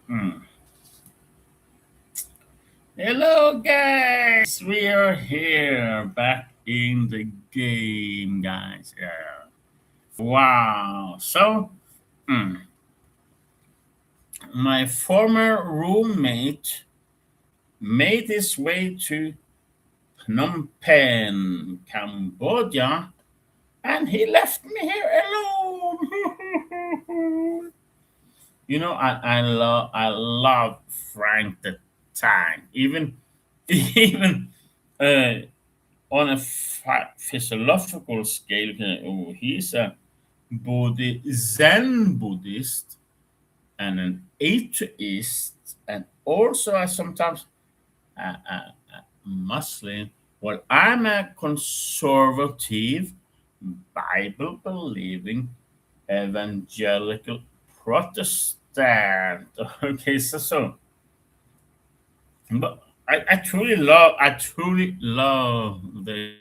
Hmm. Hello, guys. We are here back in the game, guys. Yeah. Wow. So, hmm, my former roommate made his way to Phnom Penh, Cambodia, and he left me here alone. I love Frank the Tank. Even even uh, on a physiological scale, he's a Zen Buddhist and an atheist, and also sometimes a Muslim. Well, I'm a conservative, Bible believing, evangelical Protestant. Okay, so but I truly love the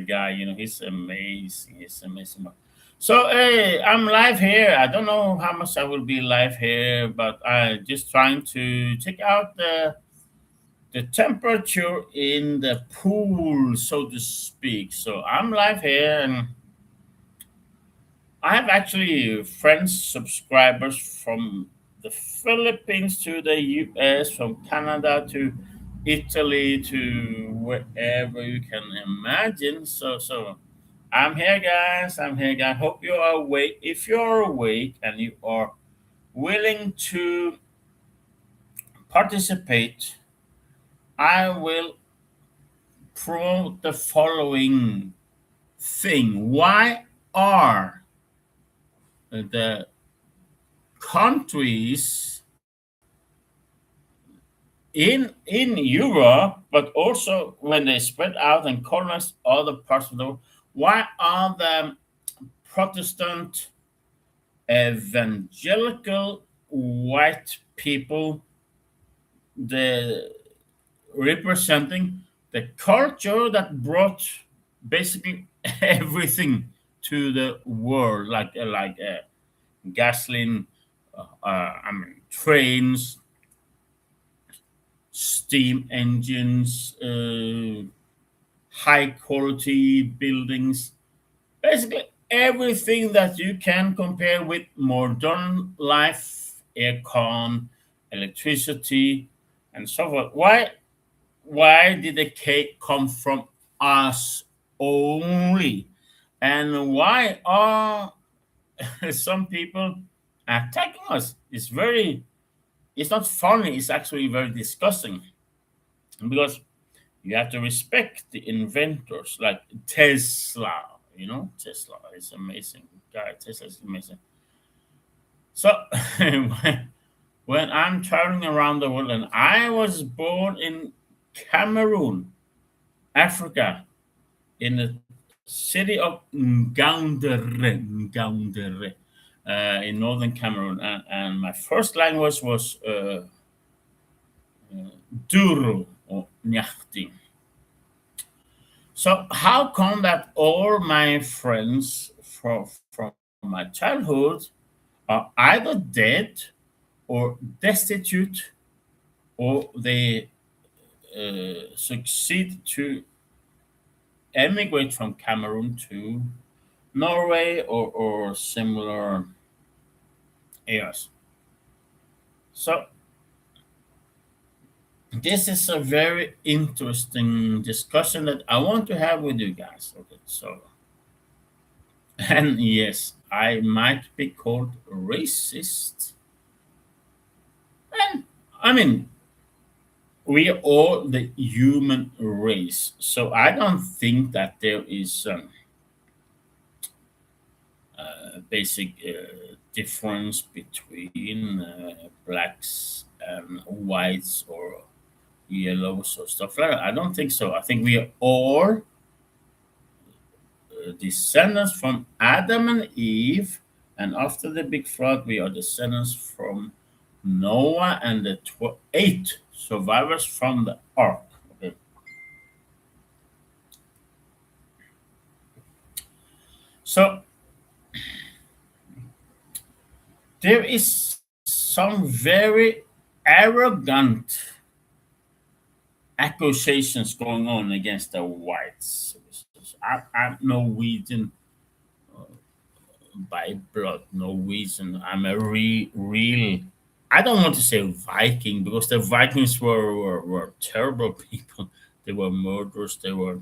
guy. He's amazing. He's amazing. So hey, I'm live here. I don't know how much I will be live here, but I just trying to check out the temperature in the pool, so to speak. So I'm live here, and I have actually friends, subscribers from the Philippines to the US, from Canada to Italy to wherever you can imagine. So I'm here, guys. I'm here, guys. Hope you are awake. If you're awake and you are willing to participate, I will promote the following thing. Why are the countries in Europe, but also when they spread out and colonize other parts of the world, why are the Protestant evangelical white people the representing the culture that brought basically everything to the world, like gasoline, trains, steam engines, high quality buildings, basically everything that you can compare with modern life, aircon, electricity, and so forth. Why did the cake come from us only? And why are some people attacking us? It's not funny, it's actually very disgusting because you have to respect the inventors like Tesla. Tesla is amazing guy. Tesla is amazing. So when I'm traveling around the world, and I was born in Cameroon, Africa, in the city of Ngaoundéré, in northern Cameroon, and my first language was Duro or Nyahti. So how come that all my friends from my childhood are either dead or destitute, or they succeed to emigrate from Cameroon to Norway or similar areas? So this is a very interesting discussion that I want to have with you guys. Okay, so and yes, I might be called racist. And I mean, we are all the human race. So I don't think that there is a basic difference between blacks and whites or yellows or stuff like that. I don't think so. I think we are all descendants from Adam and Eve, and after the big flood, we are descendants from Noah and the eight survivors from the ark. Okay. So there is some very arrogant accusations going on against the whites. I'm Norwegian by blood, Norwegian. I'm a real. I don't want to say Viking because the Vikings were terrible people. They were murderers. They were,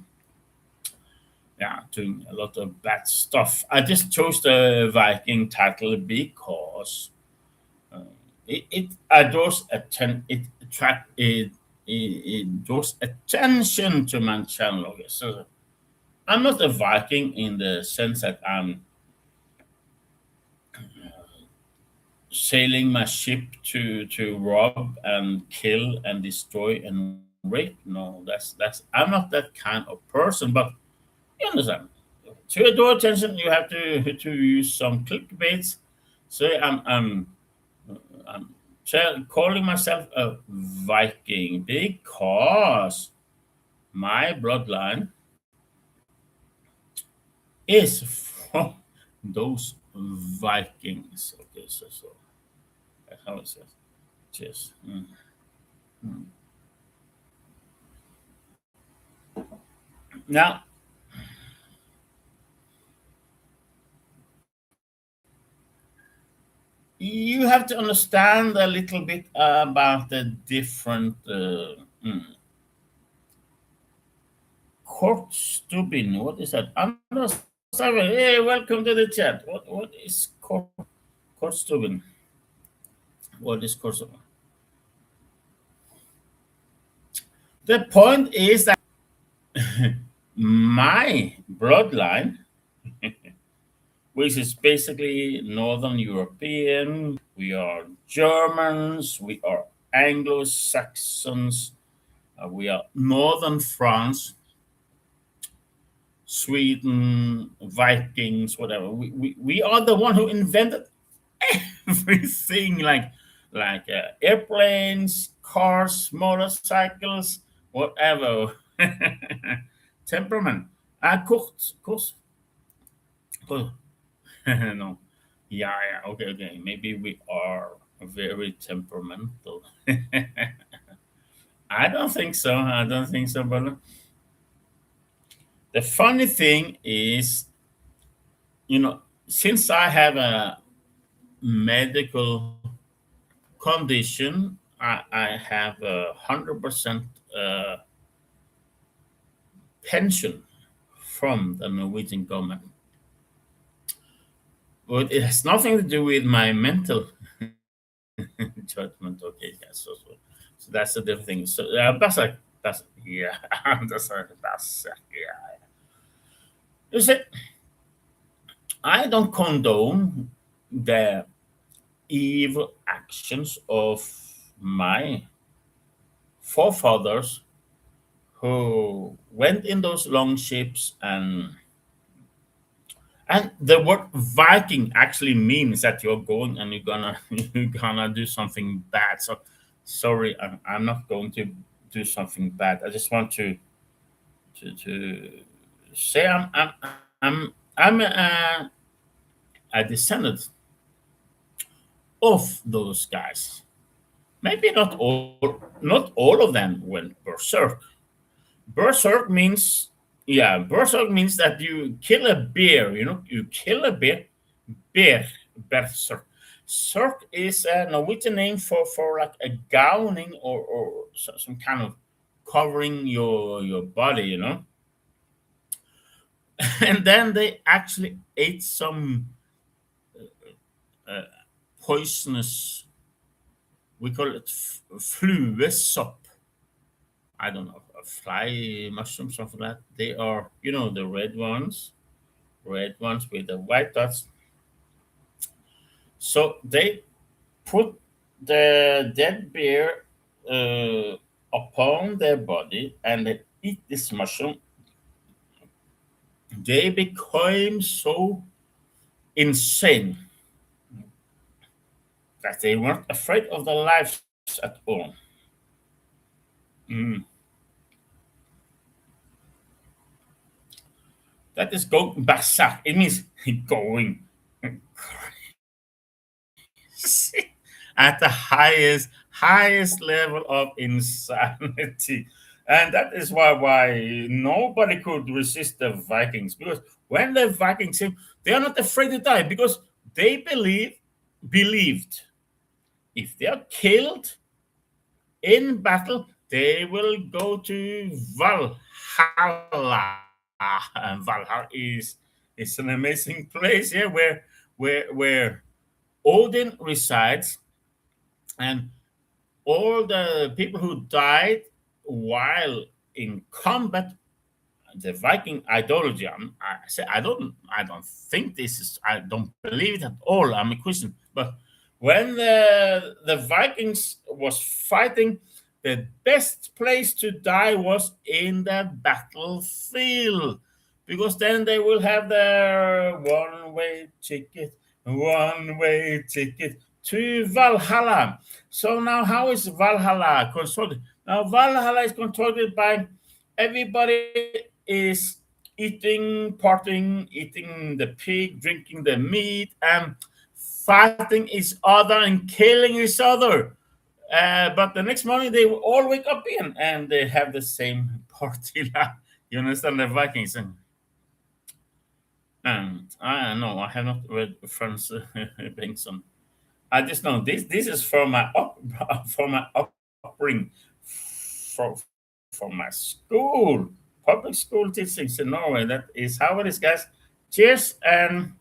yeah, doing a lot of bad stuff. I just chose the Viking title because uh, it adores it attract it draws attention to my channel. Okay, so I'm not a Viking in the sense that I'm sailing my ship to rob and kill and destroy and rape. No, that's I'm not that kind of person. But you understand, to draw attention, you have to use some clickbaits. So I'm calling myself a Viking because my bloodline is from those Vikings. Okay, so that's how it says. Cheers. Mm. Now you have to understand a little bit about the different court stubing. What is that? Anders, hey, welcome to the chat. What is court stubing? What is court stubing? The point is that my bloodline, which is basically Northern European, we are Germans, we are Anglo Saxons, we are Northern France, Sweden, Vikings, whatever. We are the one who invented everything, like airplanes, cars, motorcycles, whatever. Temperament. Kurt. Oh, no. Yeah. Okay. Maybe we are very temperamental. I don't think so. I don't think so, but the funny thing is, since I have a medical condition, I have 100% pension from the Norwegian government. But it has nothing to do with my mental judgment. Okay, yeah, so that's a different thing. So that's yeah, that's yeah. You see, I don't condone the evil actions of my forefathers who went in those long ships, and the word Viking actually means that you're going and you're gonna you're gonna do something bad. So sorry, I'm not going to do something bad. I just want to say I'm a descendant of those guys. Maybe not all of them went berserk. Berserk means, yeah, berserk means that you kill a bear. You kill a bear. Berserk. Serk is a Norwegian name for like a gowning or some kind of covering your body. And then they actually ate some uh, poisonous. We call it fluesopp. I don't know, a fly mushroom, something like that. They are, the red ones with the white dots. So they put the dead bear upon their body and they eat this mushroom. They became so insane that they weren't afraid of their lives at all. Mm. That is going berserk. It means going crazy. at the highest level of insanity. And that is why nobody could resist the Vikings, because when the Vikings came, they are not afraid to die, because they believed if they are killed in battle, they will go to Valhalla. And Valhalla is an amazing place here where Odin resides, and all the people who died while in combat, the Viking ideology. I say I don't think this is. I don't believe it at all. I'm a Christian, but when the Vikings was fighting, the best place to die was in the battlefield, because then they will have their one-way ticket to Valhalla. So now, how is Valhalla controlled? Now Valhalla is controlled by everybody is eating the pig, drinking the meat, and fighting each other and killing each other. But the next morning they will all wake up again and they have the same party. You understand the Vikings? And I know I have not read Franz Bengtsson. I just know this is from my from my upbringing, from my school, public school teachings in Norway. That is how it is, guys. Cheers, and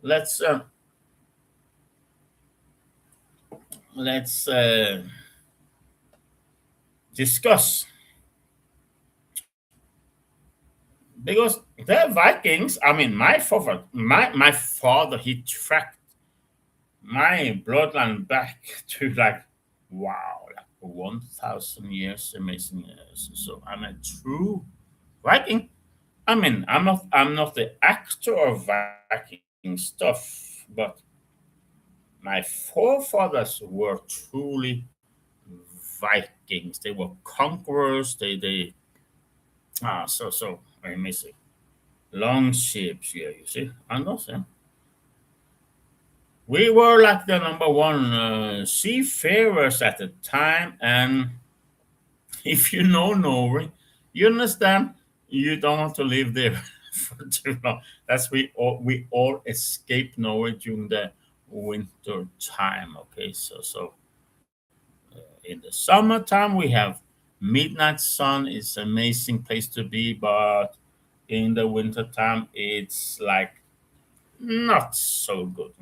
let's uh, let's discuss, because the Vikings. I mean, my father, he tracked my bloodline back to like, wow, like 1,000 years, amazing years. So I'm a true Viking. I mean, I'm not the actor of Viking stuff, but my forefathers were truly Vikings. They were conquerors. They so amazing. Long ships here, you see. And also, we were like the number one seafarers at the time, and if you know Norway, you understand you don't want to live there for too long. That's we all escape Norway during the winter time. Okay, so in the summertime we have midnight sun. It's an amazing place to be, but in the winter time it's like not so good.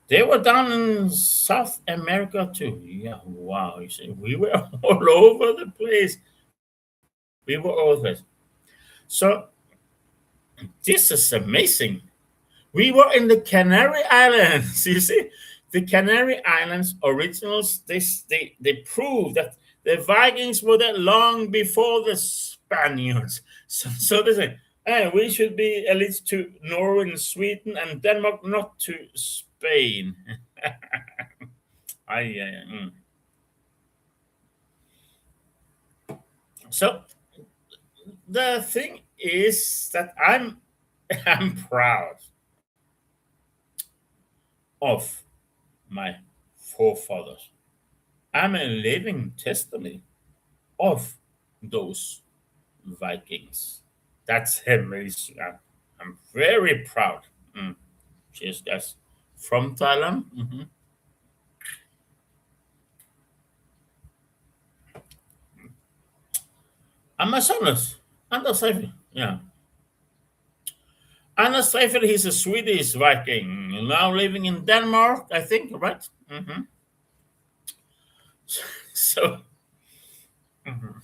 They were down in South America too. Yeah, wow. You see, we were all over the place. We were all over the place. So this is amazing. We were in the Canary Islands. You see, the Canary Islands originals. They prove that the Vikings were there long before the Spaniards. So they say, hey, we should be at least to Norway and Sweden and Denmark, not to Spain. I. So the thing is that I'm proud of my forefathers. I'm a living testimony of those Vikings. That's amazing. I'm very proud. Mm. Cheers, guys. From Thailand. Amazonas. Anders Seifert. Yeah. Anders Seifert, he's a Swedish Viking, now living in Denmark, I think, right? So, mhm.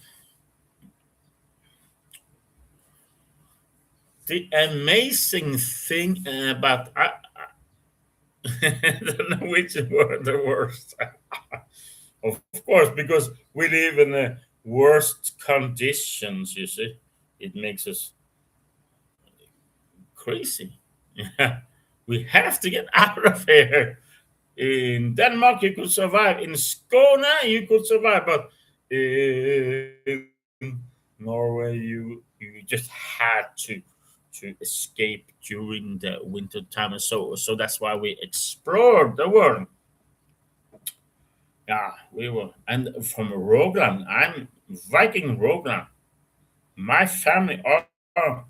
The amazing thing about I don't know which were the worst. Of course, because we live in the worst conditions. You see, it makes us crazy. Yeah, we have to get out of here. In Denmark, you could survive. In Skåne, you could survive, but in Norway, you just had to to escape during the winter time. And so that's why we explored the world. Yeah, we were. And from Rogaland, I'm Viking Rogaland. My family are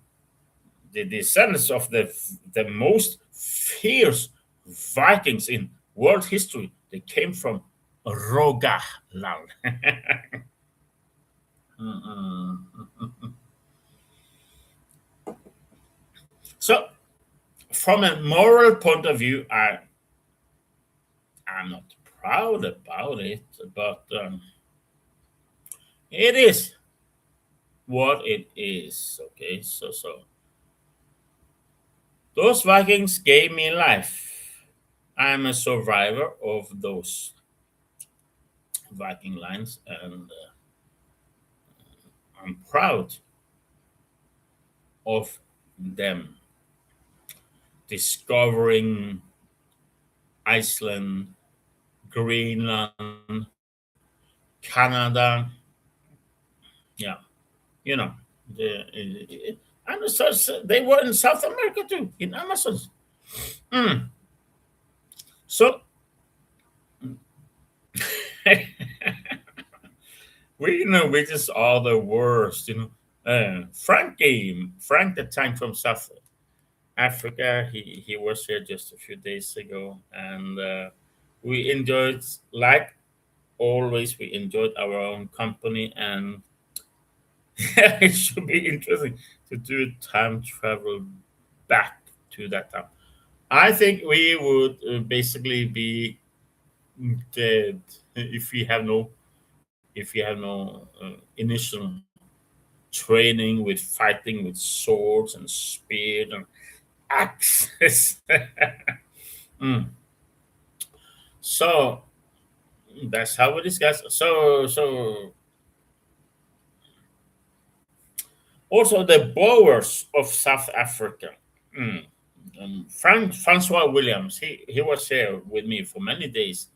the descendants of the most fierce Vikings in world history. They came from Rogaland. So, from a moral point of view, I'm not proud about it, but it is what it is. Okay, so those Vikings gave me life. I'm a survivor of those Viking lines, and I'm proud of them discovering Iceland, Greenland, Canada. Yeah, you know, and they were in South America too, in Amazons. Mm. So we just are the worst. Frank the Tank from South Africa. He was here just a few days ago, and we enjoyed, like always, we enjoyed our own company, and it should be interesting to do time travel back to that time. I think we would basically be dead if we have no initial training with fighting with swords and spear and axes. Mm. So that's how we discuss. So also the Boers of South Africa. Mm. Francois Williams, he was here with me for many days.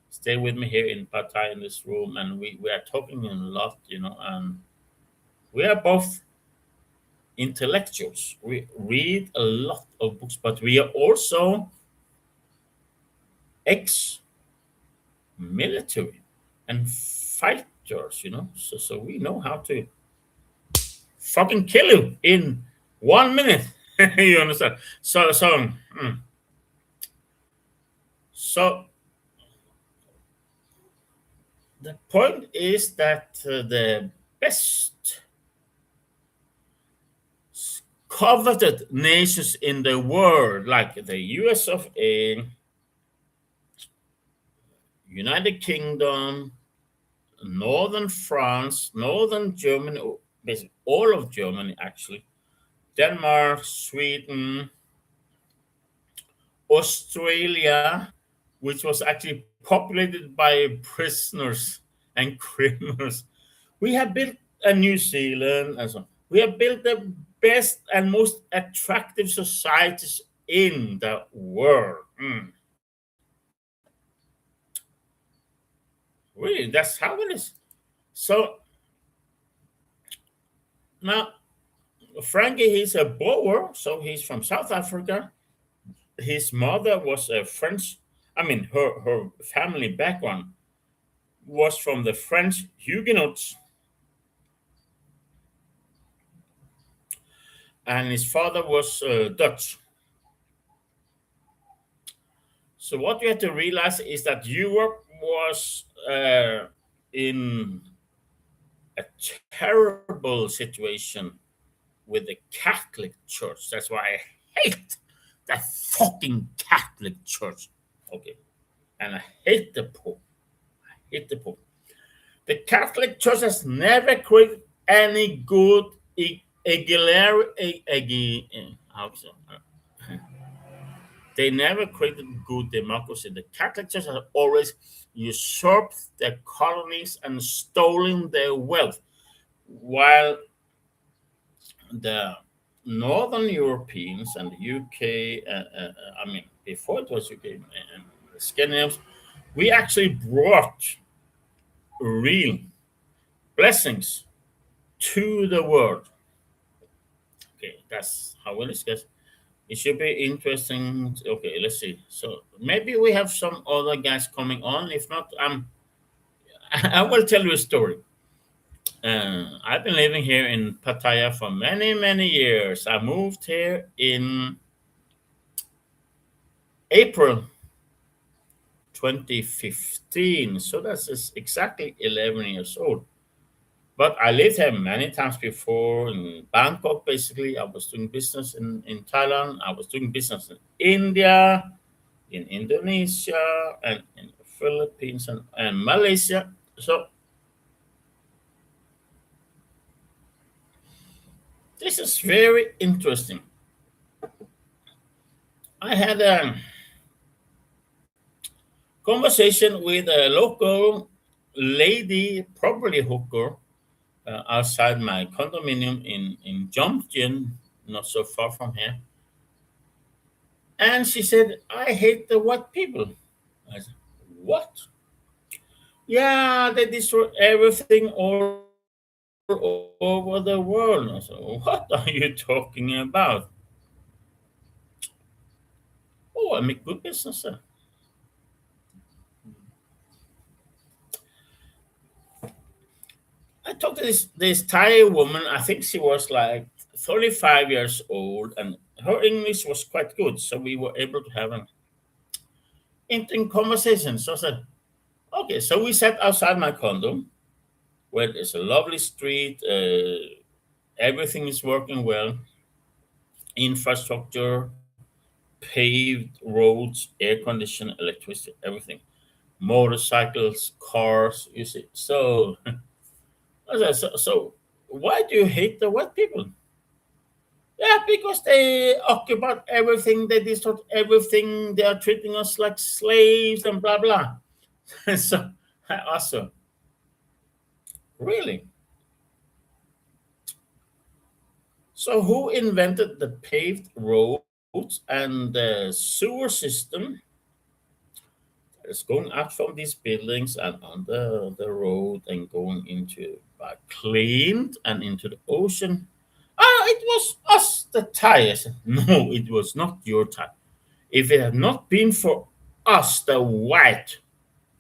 Stay with me here in Pattaya in this room, and we are talking a lot, and we are both intellectuals. We read a lot of books, but we are also ex military and fighters, So we know how to fucking kill you in 1 minute. You understand? So the point is that the best coveted nations in the world, like the US of A, United Kingdom, Northern France, Northern Germany, basically all of Germany actually, Denmark, Sweden, Australia, which was actually populated by prisoners and criminals. We have built a New Zealand and so on. We have built the best and most attractive societies in the world. Really, that's how it is. So now Frankie, he's a Boer, so he's from South Africa. His mother was a French. I mean, her family background was from the French Huguenots, and his father was Dutch. So what you have to realize is that Europe was in a terrible situation with the Catholic Church. That's why I hate that fucking Catholic Church. Okay, and I hate the Pope. I hate the Pope. The Catholic Church has never created any good they never created good democracy. The Catholic Church has always usurped their colonies and stolen their wealth, while the Northern Europeans and the UK, I mean, before it was UK and the Scandinavians, we actually brought real blessings to the world. Okay, that's how we discuss. It should be interesting. Okay, let's see. So maybe we have some other guys coming on. If not, I will tell you a story. I've been living here in Pattaya for many, many years. I moved here in April 2015. So that's just exactly 11 years old. But I lived here many times before in Bangkok, basically. I was doing business in Thailand. I was doing business in India, in Indonesia, and in the Philippines and Malaysia. So this is very interesting. I had a conversation with a local lady, probably hooker, outside my condominium in Jomtien, not so far from here. And she said, I hate the white people. I said, what? Yeah, they destroy everything all over the world. I said, what are you talking about? Oh, I make good business, sir. I talked to this Thai woman. I think she was like 35 years old, and her English was quite good. So we were able to have an interesting conversation. So I said, okay. So we sat outside my condo, where there's a lovely street. Everything is working well. Infrastructure, paved roads, air conditioning, electricity, everything. Motorcycles, cars. You see. So, I said, so why do you hate the white people? Yeah, because they occupy everything, they destroy everything, they are treating us like slaves and blah blah. So I asked her, really? So who invented the paved roads and the sewer system that's going out from these buildings and on the road and going into cleaned and into the ocean? Ah, it was us, the Thai. I said, no, it was not your Thai. If it had not been for us, the white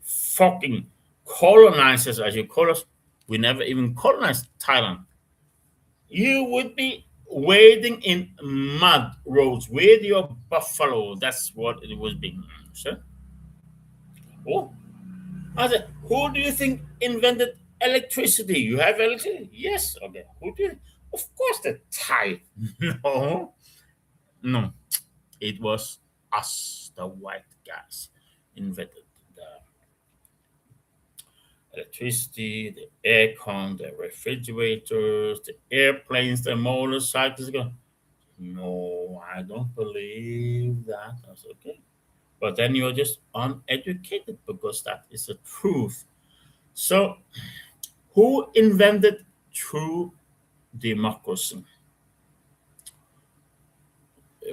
fucking colonizers, as you call us, we never even colonized Thailand. You would be wading in mud roads with your buffalo. That's what it was being. Sir? Oh, I said, who do you think invented electricity? You have electricity? Yes. Okay. Who did? Of course, the Thai. No, no. It was us, the white guys, invented the electricity, the aircon, the refrigerators, the airplanes, the motorcycles. No, I don't believe that. I was okay. But then you're just uneducated because that is the truth. So, who invented true democracy?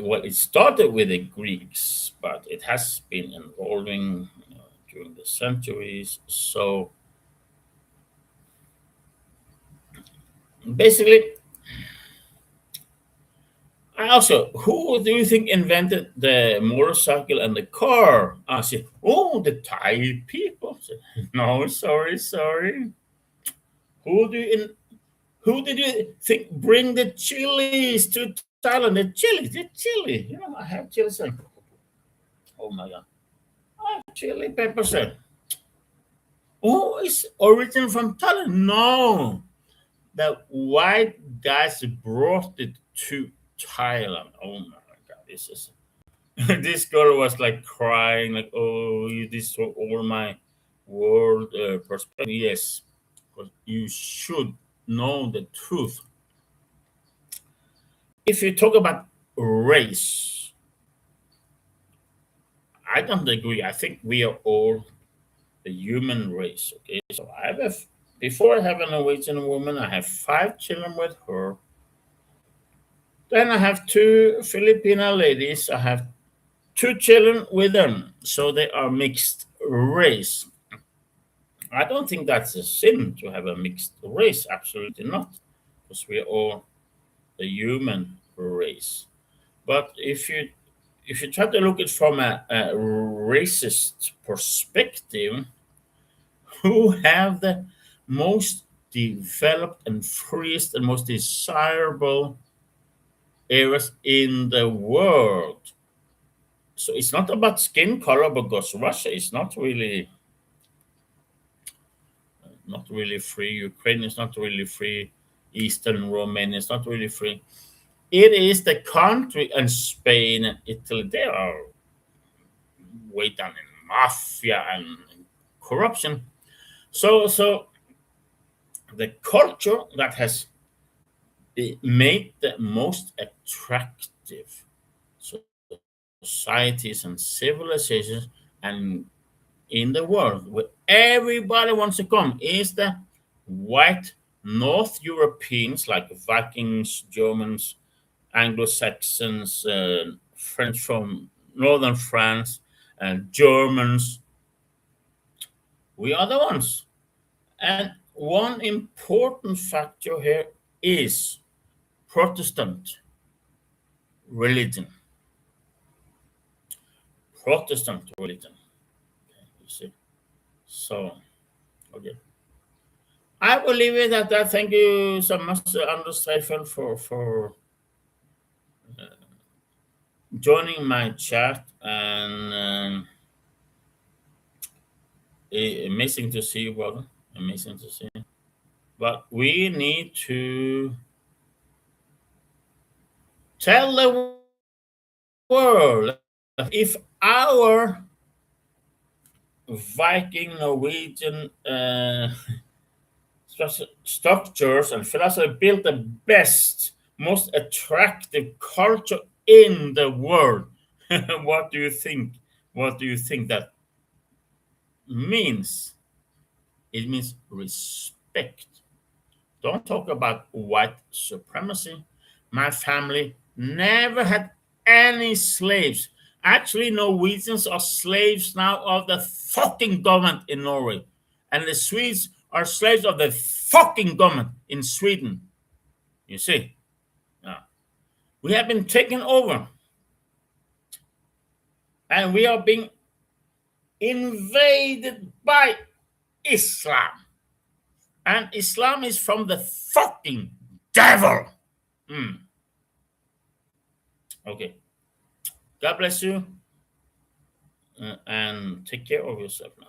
Well, it started with the Greeks, but it has been evolving during the centuries. So, basically, I also, who do you think invented the motorcycle and the car? I said, oh, the Thai people. I said, no, sorry, sorry. Who do you who did you think bring the chilies to Thailand? The chili. You know, I have chili. Sir. Oh my god, I have chili pepper. Sir. Oh, it's origin from Thailand. No, the white guys brought it to Thailand. Oh my god, this is this girl was like crying, like, "Oh, you destroyed all my world perspective." Yes, because you should know the truth. If you talk about race, I don't agree. I think we are all the human race. Okay, so before I have a Norwegian woman, I have 5 children with her. Then I have 2 Filipino ladies. I have 2 children with them, so they are mixed race. I don't think that's a sin to have a mixed race. Absolutely not, because we're all the human race. But if you try to look at it from a racist perspective, who have the most developed and freest and most desirable areas in the world? So it's not about skin color because Russia is not really free. Ukraine is not really free. Eastern Romania is not really free. It is the country and Spain and Italy. They are way down in mafia and corruption. So the culture that has made the most attractive societies and civilizations and in the world where everybody wants to come is the white North Europeans like Vikings, Germans, Anglo Saxons, French from northern France, and Germans. We are the ones. And one important factor here is Protestant religion. Protestant religion. You see. So, okay. I will leave it at that. Thank you so much, Anders Streifel, for joining my chat. And amazing to see you, brother. Amazing to see you. But we need to tell the world if our Viking Norwegian structures and philosophy built the best, most attractive culture in the world. What do you think? What do you think that means? It means respect. Don't talk about white supremacy. My family never had any slaves. Actually, Norwegians are slaves now of the fucking government in Norway. And the Swedes are slaves of the fucking government in Sweden. You see? Yeah. We have been taken over and we are being invaded by Islam. And Islam is from the fucking devil. Hmm. Okay. God bless you and take care of yourself now.